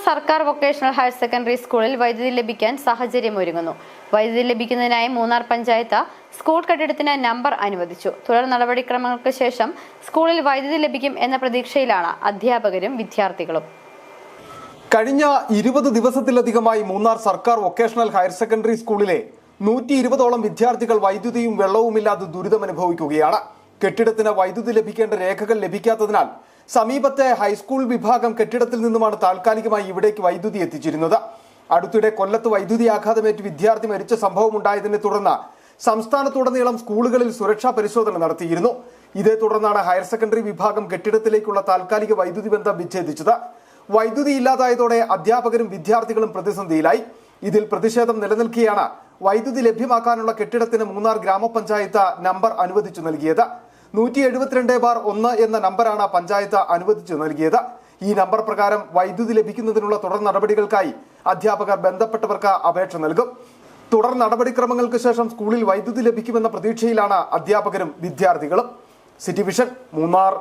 സർക്കാർ vocational higher secondary സ്കൂളിൽ വൈദ്യുതി ലഭിക്കാൻ സാഹചര്യമൊരുങ്ങുന്നു. വൈദ്യുതി ലഭിക്കുന്നതിനായി മൂന്നാർ പഞ്ചായത്ത് സ്കൂൾ കെട്ടിടത്തിന് നമ്പർ അനുവദിച്ചു. തുടർ നടപടിക്രമങ്ങൾക്ക് ശേഷം സ്കൂളിൽ വൈദ്യുതി ലഭിക്കും എന്ന പ്രതീക്ഷയിലാണ് അധ്യാപകരും വിദ്യാർത്ഥികളും. കഴിഞ്ഞ 20 ദിവസത്തിലധികമായി മൂന്നാർ സർക്കാർ വൊക്കേഷണൽ ഹയർ സെക്കൻഡറി സ്കൂളിലെ 120ഓളം വിദ്യാർത്ഥികൾ വൈദ്യുതിയും വെള്ളവുമില്ലാതെ ദുരിതമനുഭവിക്കുകയാണ്. കെട്ടിടത്തിന് വൈദ്യുതി ലഭിക്കേണ്ട രേഖകൾ ലഭിക്കാത്തതിനാൽ സമീപത്തെ ഹൈസ്കൂൾ വിഭാഗം കെട്ടിടത്തിൽ നിന്നുമാണ് താൽക്കാലികമായി ഇവിടേക്ക് വൈദ്യുതി എത്തിച്ചിരുന്നത്. അടുത്തിടെ കൊല്ലത്ത് വൈദ്യുതി ആഘാതമേറ്റ് വിദ്യാർത്ഥി മരിച്ച സംഭവമുണ്ടായതിനെ തുടർന്ന് സംസ്ഥാനത്തുടനീളം സ്കൂളുകളിൽ സുരക്ഷാ പരിശോധന നടത്തിയിരുന്നു. ഇതേ തുടർന്നാണ് ഹയർ സെക്കൻഡറി വിഭാഗം കെട്ടിടത്തിലേക്കുള്ള താൽക്കാലിക വൈദ്യുതി ബന്ധം വിച്ഛേദിച്ചത്. വൈദ്യുതി ഇല്ലാതായതോടെ അധ്യാപകരും വിദ്യാർത്ഥികളും പ്രതിസന്ധിയിലായി. ഇതിൽ പ്രതിഷേധം നിലനിൽക്കെയാണ് വൈദ്യുതി ലഭ്യമാക്കാനുള്ള കെട്ടിടത്തിന് മൂന്നാർ ഗ്രാമപഞ്ചായത്ത് നമ്പർ അനുവദിച്ചു നൽകിയത്. 172/1 എന്ന നമ്പറാണ് പഞ്ചായത്ത് അനുവദിച്ചു നൽകിയത്. ഈ നമ്പർ പ്രകാരം വൈദ്യുതി ലഭിക്കുന്നതിനുള്ള തുടർ നടപടികൾക്കായി അധ്യാപകർ ബന്ധപ്പെട്ടവർക്ക് അപേക്ഷ നൽകും. തുടർ നടപടിക്രമങ്ങൾക്ക് ശേഷം സ്കൂളിൽ വൈദ്യുതി ലഭിക്കുമെന്ന പ്രതീക്ഷയിലാണ് അധ്യാപകരും വിദ്യാർത്ഥികളും. City vision, Munnar.